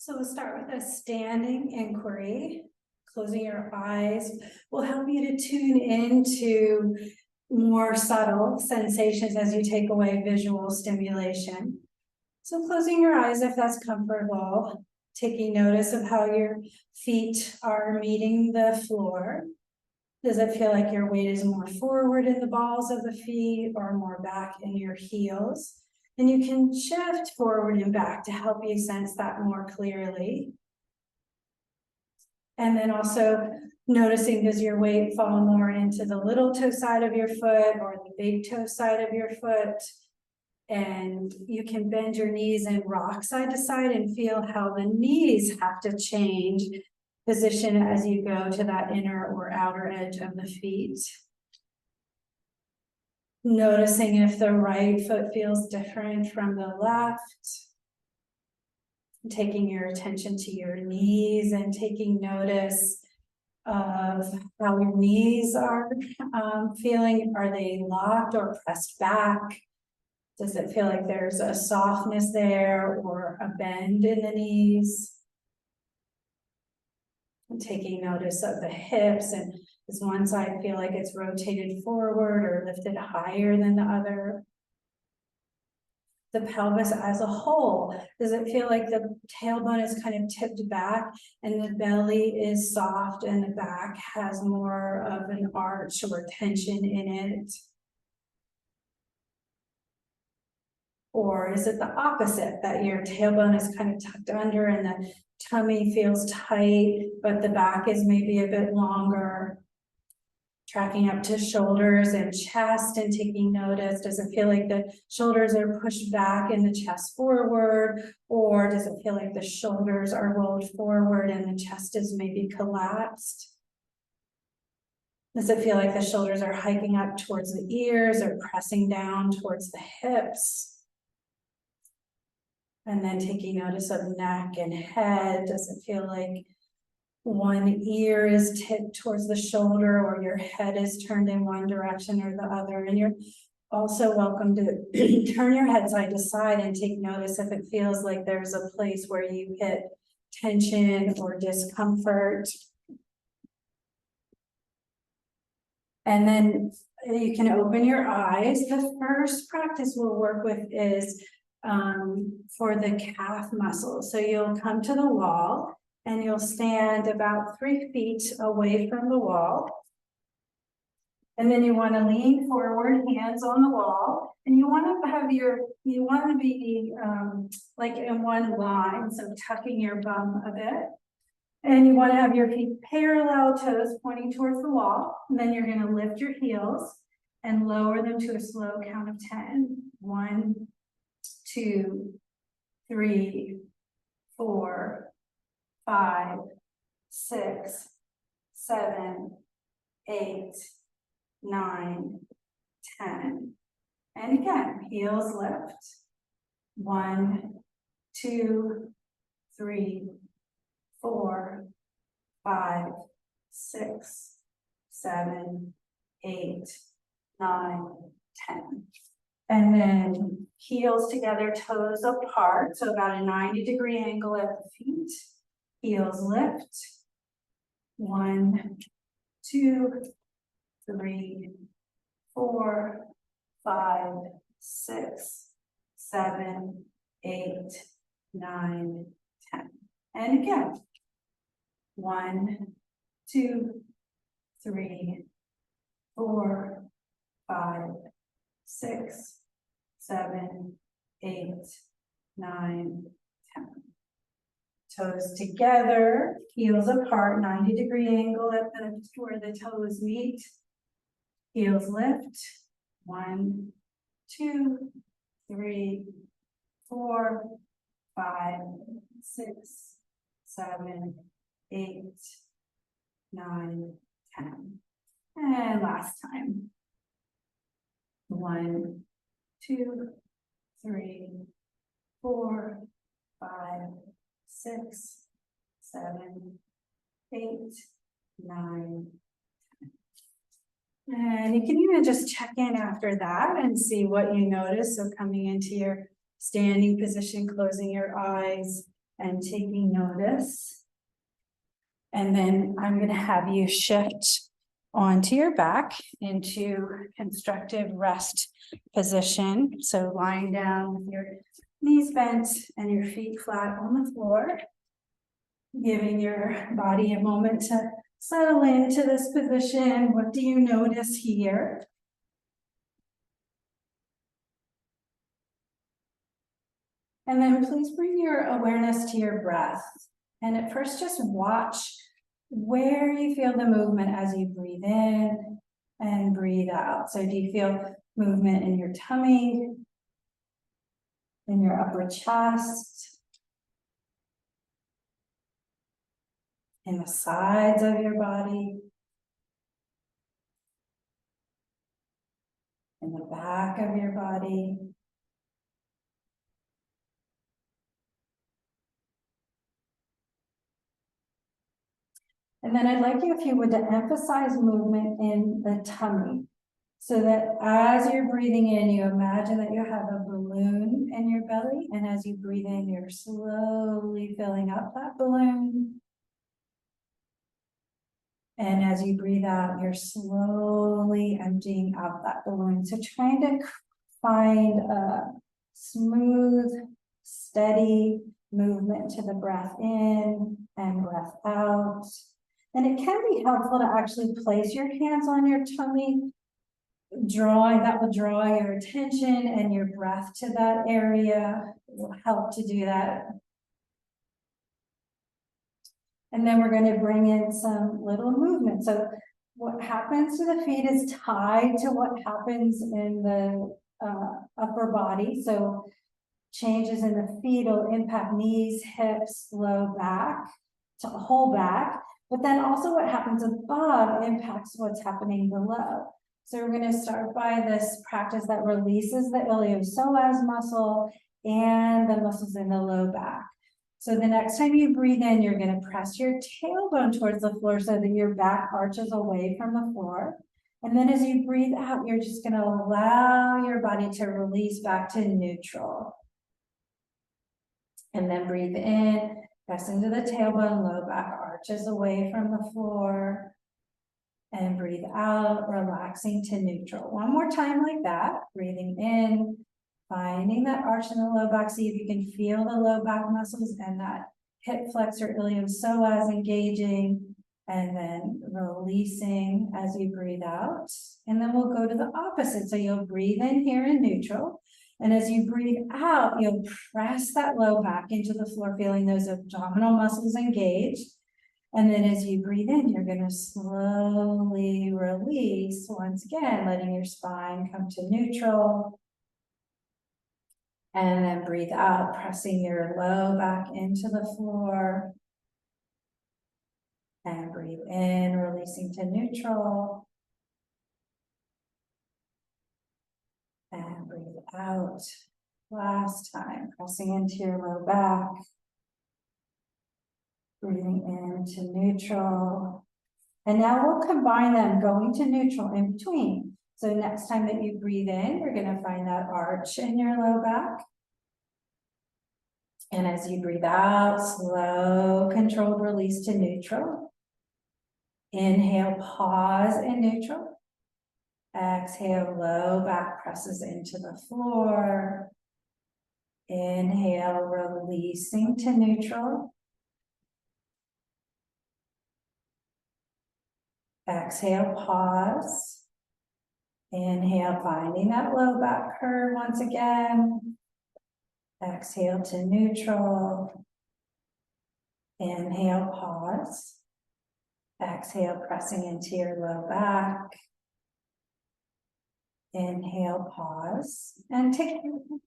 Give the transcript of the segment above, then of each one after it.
So we'll start with a standing inquiry. Closing your eyes will help you to tune into more subtle sensations as you take away visual stimulation. So closing your eyes if that's comfortable, taking notice of how your feet are meeting the floor. Does it feel like your weight is more forward in the balls of the feet or more back in your heels? And you can shift forward and back to help you sense that more clearly. And then also noticing, does your weight fall more into the little toe side of your foot or the big toe side of your foot? And you can bend your knees and rock side to side and feel how the knees have to change position as you go to that inner or outer edge of the feet. Noticing if the right foot feels different from the left. Taking your attention to your knees and taking notice of how your knees are feeling. Are they locked or pressed back? Does it feel like there's a softness there or a bend in the knees? And taking notice of the hips, and does one side feel like it's rotated forward or lifted higher than the other? The pelvis as a whole, does it feel like the tailbone is kind of tipped back and the belly is soft and the back has more of an arch or tension in it? Or is it the opposite, that your tailbone is kind of tucked under and the tummy feels tight, but the back is maybe a bit longer? Tracking up to shoulders and chest and taking notice. Does it feel like the shoulders are pushed back and the chest forward? Or does it feel like the shoulders are rolled forward and the chest is maybe collapsed? Does it feel like the shoulders are hiking up towards the ears or pressing down towards the hips? And then taking notice of neck and head. Does it feel like one ear is tipped towards the shoulder or your head is turned in one direction or the other? And you're also welcome to turn your head side to side and take notice if it feels like there's a place where you hit tension or discomfort. And then you can open your eyes. The first practice we'll work with is for the calf muscle. So you'll come to the wall and you'll stand about 3 feet away from the wall. And then you want to lean forward, hands on the wall, and you want to have you want to be like in one line, so tucking your bum a bit. And you want to have your feet parallel, toes pointing towards the wall. And then you're going to lift your heels and lower them to a slow count of 10. 1, 2, 3, 4, 5, 6, 7, 8, 9, 10. And again, heels lift. 1, 2, 3, 4, 5, 6, 7, 8, 9, 10. And then heels together, toes apart. So about a 90-degree angle at the feet. Heels lift. 1, 2, 3, 4, 5, 6, 7, 8, 9, 10. And again. 1, 2, 3, 4, 5, 6, 7, 8, 9, 10. Toes together, heels apart, 90-degree angle at where the toes meet. Heels lift. 1, 2, 3, 4, 5, 6, 7, 8, 9, 10. And last time. 1, 2, 3, 4, 5, 6, 7, 8, 9, 10. And you can even just check in after that and see what you notice. So coming into your standing position, closing your eyes, and taking notice. And then I'm going to have you shift onto your back into constructive rest position. So lying down with your knees bent and your feet flat on the floor, giving your body a moment to settle into this position. What do you notice here? And then please bring your awareness to your breath. And at first, just watch where you feel the movement as you breathe in and breathe out. So do you feel movement in your tummy, in your upper chest, in the sides of your body, in the back of your body? And then I'd like you, if you would, to emphasize movement in the tummy. So that as you're breathing in, you imagine that you have a balloon in your belly. And as you breathe in, you're slowly filling up that balloon. And as you breathe out, you're slowly emptying out that balloon. So trying to find a smooth, steady movement to the breath in and breath out. And it can be helpful to actually place your hands on your tummy, that will draw your attention and your breath to that area. It will help to do that. And then we're going to bring in some little movement. So what happens to the feet is tied to what happens in the upper body. So changes in the feet will impact knees, hips, low back, to whole back. But then also what happens above impacts what's happening below. So we're going to start by this practice that releases the iliopsoas muscle and the muscles in the low back. So the next time you breathe in, you're going to press your tailbone towards the floor so that your back arches away from the floor. And then as you breathe out, you're just going to allow your body to release back to neutral. And then breathe in, press into the tailbone, low back arches away from the floor. And breathe out, relaxing to neutral. One more time like that, breathing in, finding that arch in the low back. See if you can feel the low back muscles and that hip flexor iliopsoas engaging, and then releasing as you breathe out. And then we'll go to the opposite. So you'll breathe in here in neutral. And as you breathe out, you'll press that low back into the floor, feeling those abdominal muscles engaged. And then as you breathe in, you're going to slowly release, once again, letting your spine come to neutral. And then breathe out, pressing your low back into the floor. And breathe in, releasing to neutral. And breathe out. Last time, pressing into your low back. Breathing into neutral. And now we'll combine them, going to neutral in between. So next time that you breathe in, you're going to find that arch in your low back. And as you breathe out, slow, controlled release to neutral. Inhale, pause in neutral. Exhale, low back presses into the floor. Inhale, releasing to neutral. Exhale, pause. Inhale, finding that low back curve once again. Exhale to neutral. Inhale, pause. Exhale, pressing into your low back. Inhale, pause. And take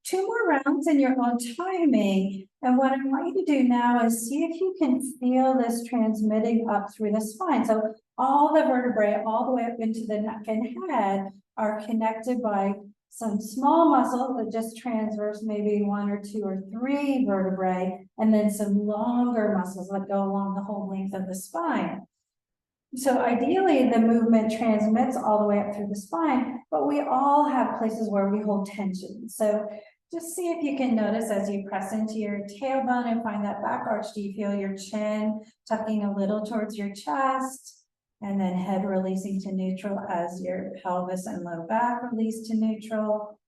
2 more rounds in your own timing. And what I want you to do now is see if you can feel this transmitting up through the spine. So all the vertebrae, all the way up into the neck and head, are connected by some small muscles that just transverse maybe 1 or 2 or 3 vertebrae, and then some longer muscles that go along the whole length of the spine. So ideally, the movement transmits all the way up through the spine, but we all have places where we hold tension. So just see if you can notice as you press into your tailbone and find that back arch, do you feel your chin tucking a little towards your chest? And then head releasing to neutral as your pelvis and low back release to neutral.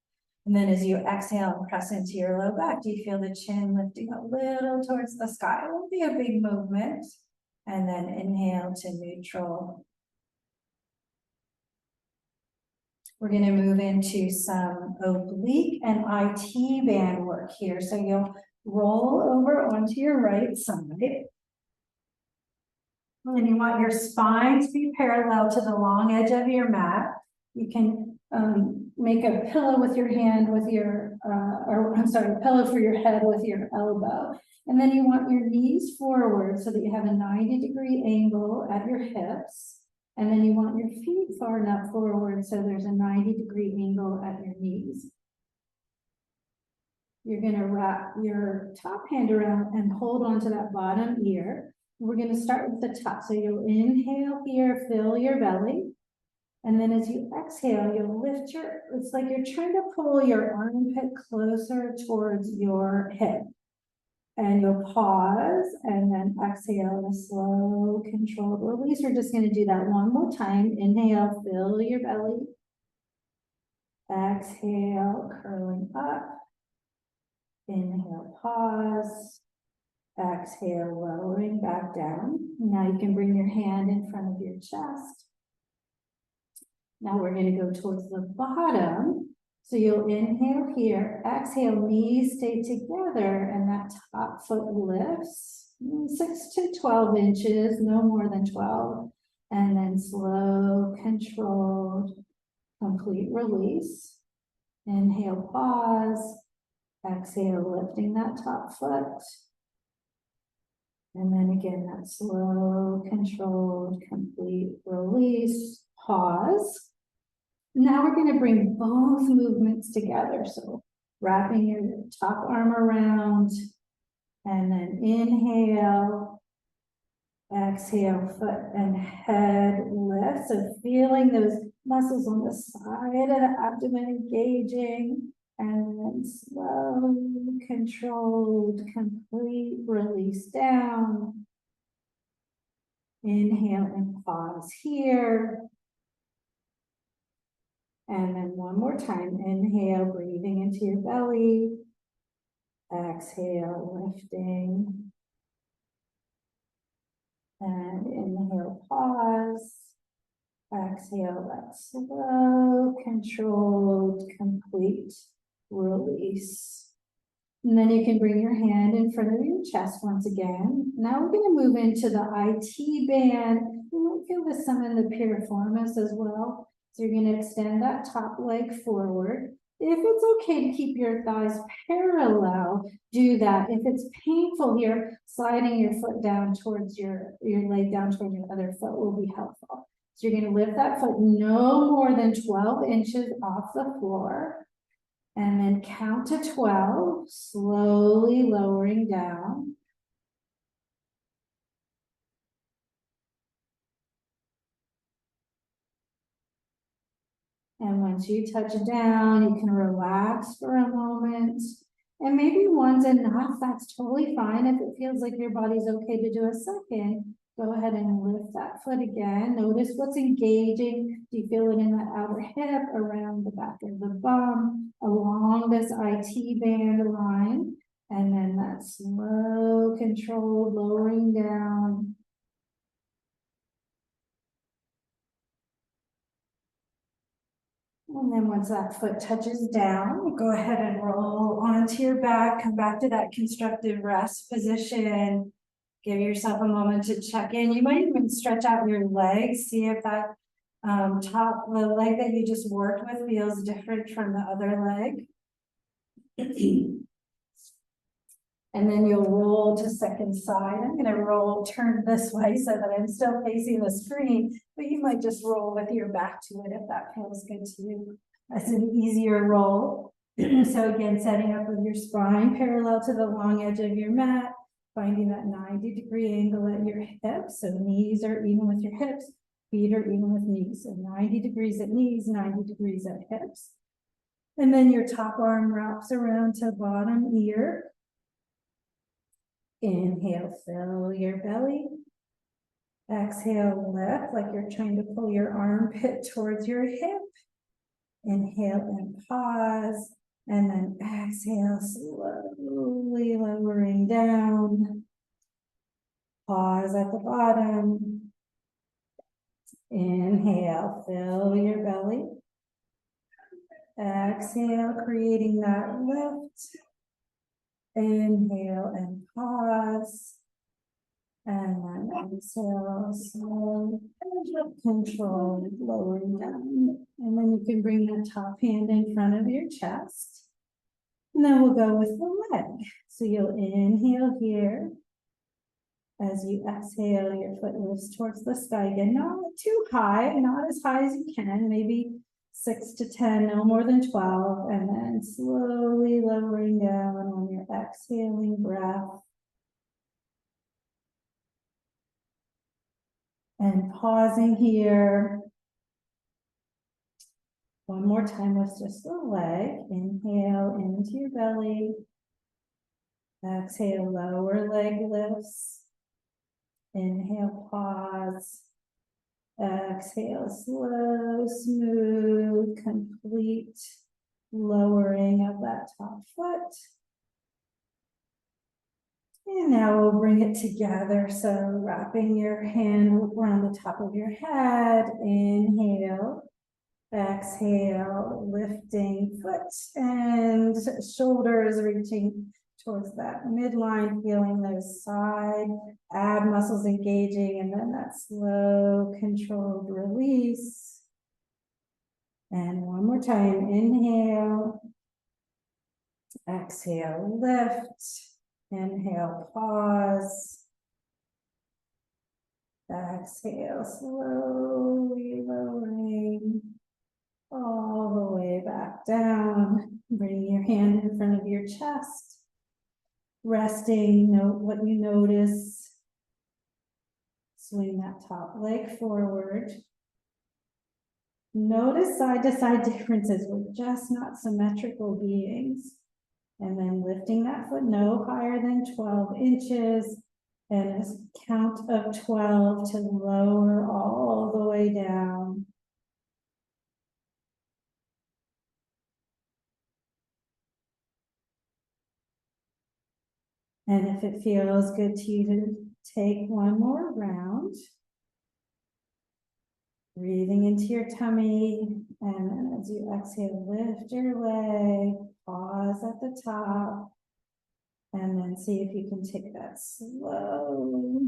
And then as you exhale and press into your low back, do you feel the chin lifting a little towards the sky? It won't be a big movement. And then inhale to neutral. We're going to move into some oblique and IT band work here. So you'll roll over onto your right side. And you want your spine to be parallel to the long edge of your mat. You can make a pillow with your hand with your, a pillow for your head with your elbow. And then you want your knees forward so that you have a 90-degree angle at your hips. And then you want your feet far enough forward so there's a 90-degree angle at your knees. You're going to wrap your top hand around and hold onto that bottom ear. We're going to start with the top. So you'll inhale here, fill your belly. And then as you exhale, you'll lift it's like you're trying to pull your armpit closer towards your hip. And you'll pause and then exhale a slow, controlled release. We're just going to do that one more time. Inhale, fill your belly. Exhale, curling up. Inhale, pause. Exhale, lowering back down. Now you can bring your hand in front of your chest. Now we're going to go towards the bottom. So you'll inhale here, exhale, knees stay together, and that top foot lifts 6 to 12 inches, no more than 12. And then slow, controlled, complete release. Inhale, pause. Exhale, lifting that top foot. And then again, that slow, controlled, complete release. Pause. Now we're going to bring both movements together. So wrapping your top arm around and then inhale, exhale, foot and head lift. So feeling those muscles on the side of the abdomen engaging and then slow, controlled, complete release down. Inhale and pause here. And then one more time, inhale, breathing into your belly. Exhale, lifting. And inhale, pause. Exhale, that slow, controlled, complete release. And then you can bring your hand in front of your chest once again. Now we're going to move into the IT band. You might feel this some in the piriformis as well. So you're going to extend that top leg forward. If it's okay to keep your thighs parallel, do that. If it's painful here, sliding your foot down towards your leg down towards your other foot will be helpful. So you're going to lift that foot no more than 12 inches off the floor. And then count to 12, slowly lowering down. And once you touch down, you can relax for a moment. And maybe one's enough, that's totally fine. If it feels like your body's okay to do a second, go ahead and lift that foot again. Notice what's engaging. Do you feel it in that outer hip, around the back of the bum, along this IT band line? And then that slow, controlled lowering down. And then once that foot touches down, go ahead and roll onto your back, come back to that constructive rest position. Give yourself a moment to check in. You might even stretch out your legs, see if that the leg that you just worked with feels different from the other leg. And then you'll roll to second side. I'm going to turn this way so that I'm still facing the screen, but you might just roll with your back to it if that feels good to you. That's an easier roll. So again, setting up with your spine parallel to the long edge of your mat, finding that 90-degree angle at your hips. So knees are even with your hips, feet are even with knees. So 90 degrees at knees, 90 degrees at hips. And then your top arm wraps around to bottom ear. Inhale, fill your belly. Exhale, lift like you're trying to pull your armpit towards your hip. Inhale and pause. And then exhale, slowly lowering down. Pause at the bottom. Inhale, fill your belly. Exhale, creating that lift. Inhale and pause. And then exhale, slow, control, lowering down. And then you can bring the top hand in front of your chest. And then we'll go with the leg. So you'll inhale here. As you exhale, your foot lifts towards the sky again. Not too high, not as high as you can, maybe 6 to 10, no more than 12. And then slowly lowering down on your exhaling breath. And pausing here. One more time with just the leg. Inhale into your belly. Exhale, lower leg lifts. Inhale, pause. Exhale, slow, smooth, complete lowering of that top foot. And now we'll bring it together. So wrapping your hand around the top of your head. Inhale. Exhale, lifting foot and shoulders reaching towards that midline, feeling those side ab muscles engaging, and then that slow, controlled release. And one more time, inhale. Exhale, lift. Inhale, pause. Exhale, slowly lowering all the way back down. Bring your hand in front of your chest. Resting, note what you notice. Swing that top leg forward. Notice side to side differences. We're just not symmetrical beings. And then lifting that foot no higher than 12 inches. And a count of 12 to lower all the way down. And if it feels good to you to take one more round, breathing into your tummy, and then as you exhale, lift your leg, pause at the top, and then see if you can take that slow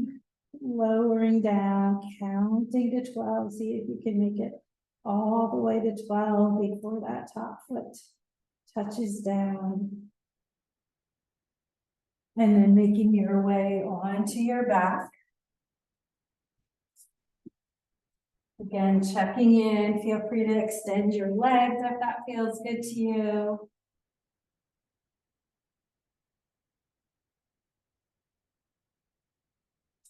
lowering down, counting to 12, see if you can make it all the way to 12 before that top foot touches down. And then making your way onto your back. Again, checking in, feel free to extend your legs if that feels good to you.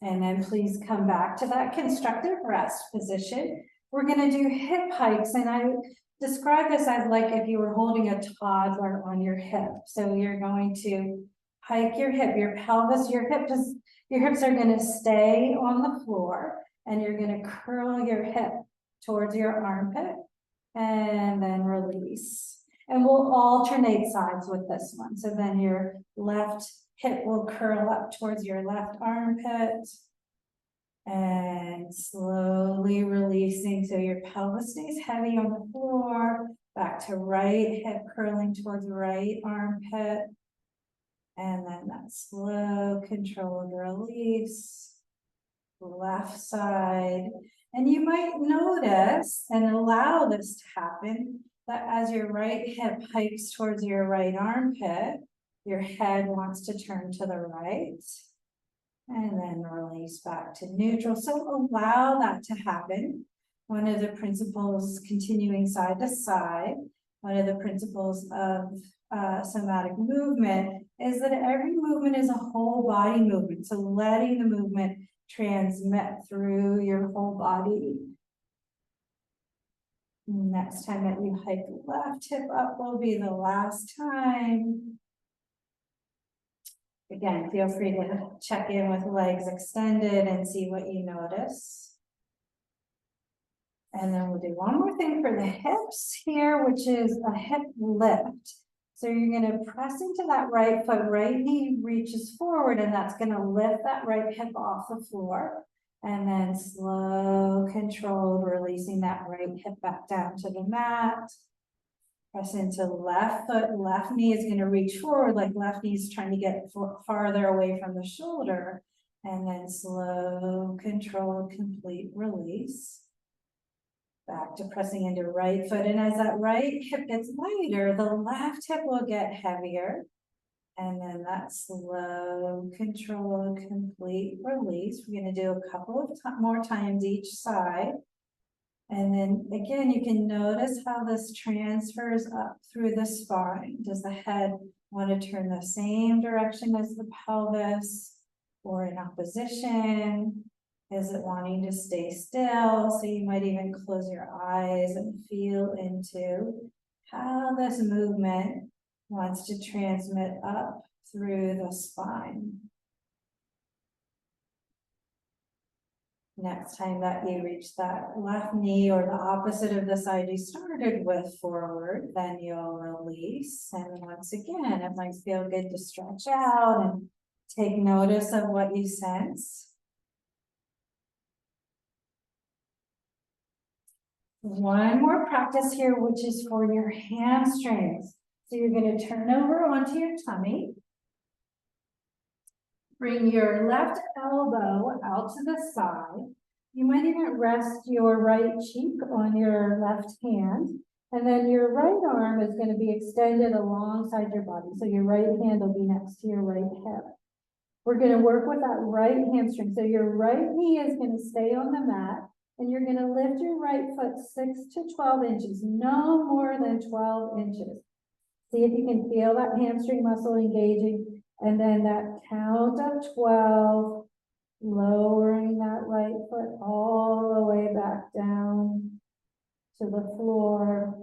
And then please come back to that constructive rest position. We're going to do hip hikes, and I describe this as like if you were holding a toddler on your hip. So you're going to hike your hip, your pelvis, your hips are going to stay on the floor, and you're going to curl your hip towards your armpit and then release. And we'll alternate sides with this one. So then your left hip will curl up towards your left armpit and slowly releasing. So your pelvis stays heavy on the floor, back to right hip curling towards right armpit. And then that slow, controlled release, left side. And you might notice and allow this to happen, that as your right hip hikes towards your right armpit, your head wants to turn to the right. And then release back to neutral. So allow that to happen. One of the principles, continuing side to side, one of the principles of somatic movement is that every movement is a whole body movement. So letting the movement transmit through your whole body. Next time that you hike left hip up will be the last time. Again, feel free to check in with legs extended and see what you notice. And then we'll do one more thing for the hips here, which is a hip lift. So you're going to press into that right foot, right knee reaches forward, and that's going to lift that right hip off the floor. And then slow, controlled, releasing that right hip back down to the mat. Press into left foot, left knee is going to reach forward, like left knee is trying to get farther away from the shoulder. And then slow, controlled, complete release. Back to pressing into right foot. And as that right hip gets lighter, the left hip will get heavier. And then that slow, controlled, complete release. We're going to do a couple of more times each side. And then again, you can notice how this transfers up through the spine. Does the head want to turn the same direction as the pelvis or in opposition? Is it wanting to stay still? So you might even close your eyes and feel into how this movement wants to transmit up through the spine. Next time that you reach that left knee or the opposite of the side you started with forward, then you'll release. And once again, it might feel good to stretch out and take notice of what you sense. One more practice here, which is for your hamstrings. So you're going to turn over onto your tummy. Bring your left elbow out to the side. You might even rest your right cheek on your left hand. And then your right arm is going to be extended alongside your body. So your right hand will be next to your right hip. We're going to work with that right hamstring. So your right knee is going to stay on the mat. And you're going to lift your right foot 6 to 12 inches, no more than 12 inches. See if you can feel that hamstring muscle engaging. And then that count of 12, lowering that right foot all the way back down to the floor.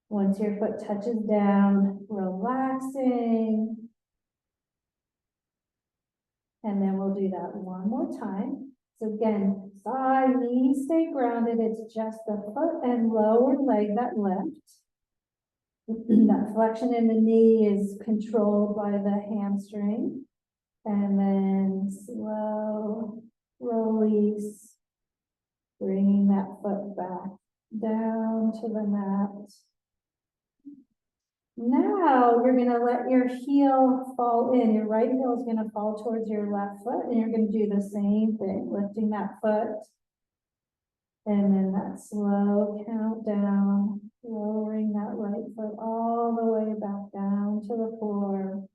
Once your foot touches down, relaxing. And then we'll do that one more time. So again, side, knees stay grounded. It's just the foot and lower leg that lift. That flexion in the knee is controlled by the hamstring. And then slow release, bringing that foot back down to the mat. Now you're going to let your heel fall in. Your right heel is going to fall towards your left foot, and you're going to do the same thing, lifting that foot. And then that slow count down, lowering that right foot all the way back down to the floor.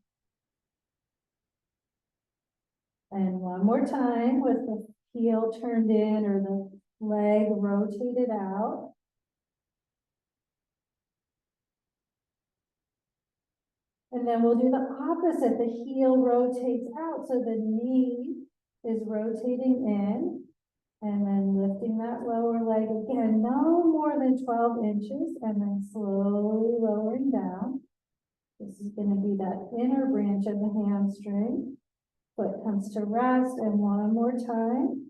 And one more time with the heel turned in or the leg rotated out. And then we'll do the opposite. The heel rotates out, so the knee is rotating in. And then lifting that lower leg again, no more than 12 inches, and then slowly lowering down. This is going to be that inner branch of the hamstring. Foot comes to rest, and one more time.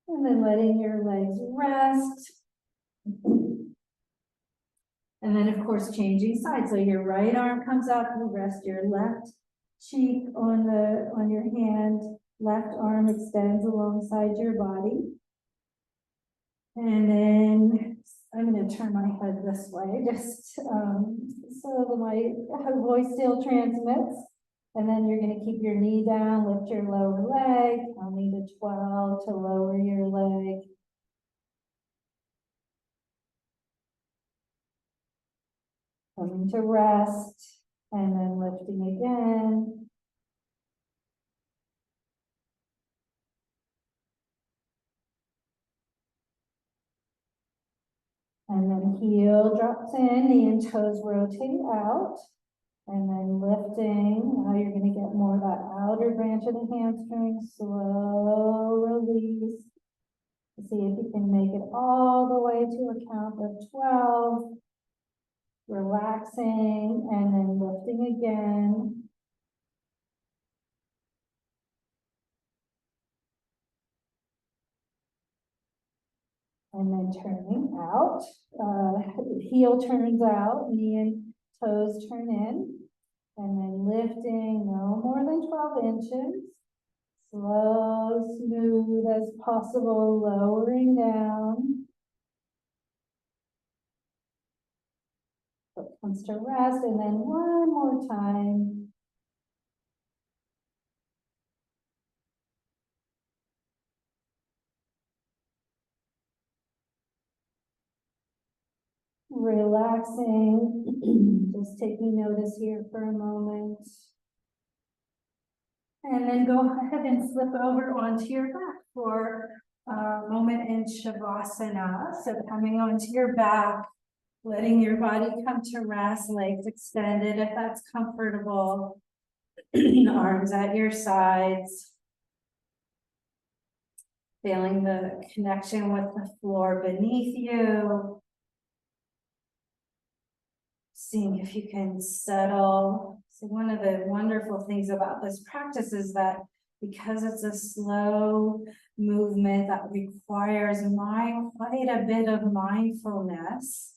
And then letting your legs rest. And then, of course, changing sides. So your right arm comes up, you rest your left cheek on your hand. Left arm extends alongside your body. And then I'm going to turn my head this way, just so my voice still transmits. And then you're going to keep your knee down, lift your lower leg, counting to 12 to lower your leg. Coming to rest, and then lifting again. And then heel drops in, knee and toes rotate out. And then lifting, now you're gonna get more of that outer branch of the hamstring, slow release. See if you can make it all the way to a count of 12. Relaxing and then lifting again. And then turning out, heel turns out, knee and toes turn in. And then lifting no more than 12 inches. Slow, smooth as possible, lowering down. Foot comes to rest, and then one more time. Relaxing, just taking notice here for a moment. And then go ahead and flip over onto your back for a moment in Shavasana. So coming onto your back, letting your body come to rest, legs extended if that's comfortable. Arms at your sides. Feeling the connection with the floor beneath you. Seeing if you can settle. So one of the wonderful things about this practice is that because it's a slow movement that requires quite a bit of mindfulness,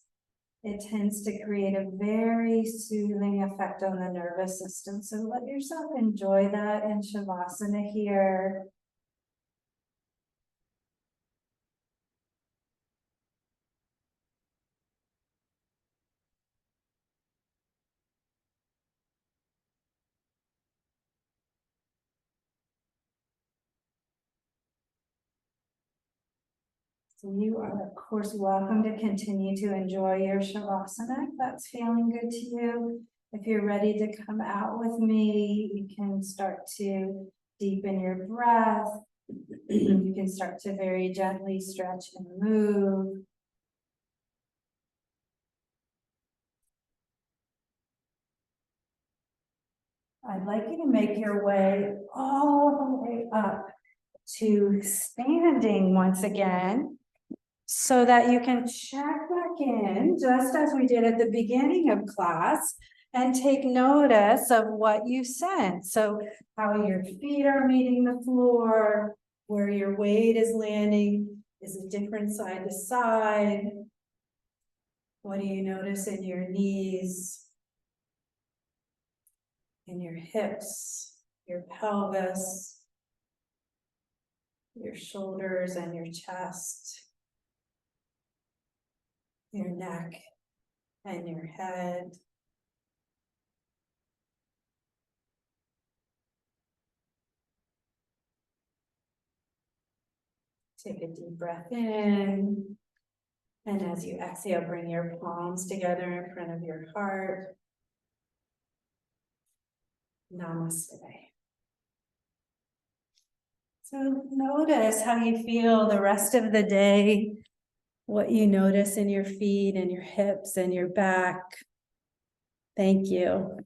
it tends to create a very soothing effect on the nervous system. So let yourself enjoy that in Shavasana here. So you are, of course, welcome to continue to enjoy your Shavasana if that's feeling good to you. If you're ready to come out with me, you can start to deepen your breath. You can start to very gently stretch and move. I'd like you to make your way all the way up to standing once again, so that you can check back in, just as we did at the beginning of class, and take notice of what you sense. So how your feet are meeting the floor, where your weight is landing, is it different side to side? What do you notice in your knees, in your hips, your pelvis, your shoulders and your chest, your neck and your head? Take a deep breath in. And as you exhale, bring your palms together in front of your heart. Namaste. So notice how you feel the rest of the day, what you notice in your feet and your hips and your back. Thank you.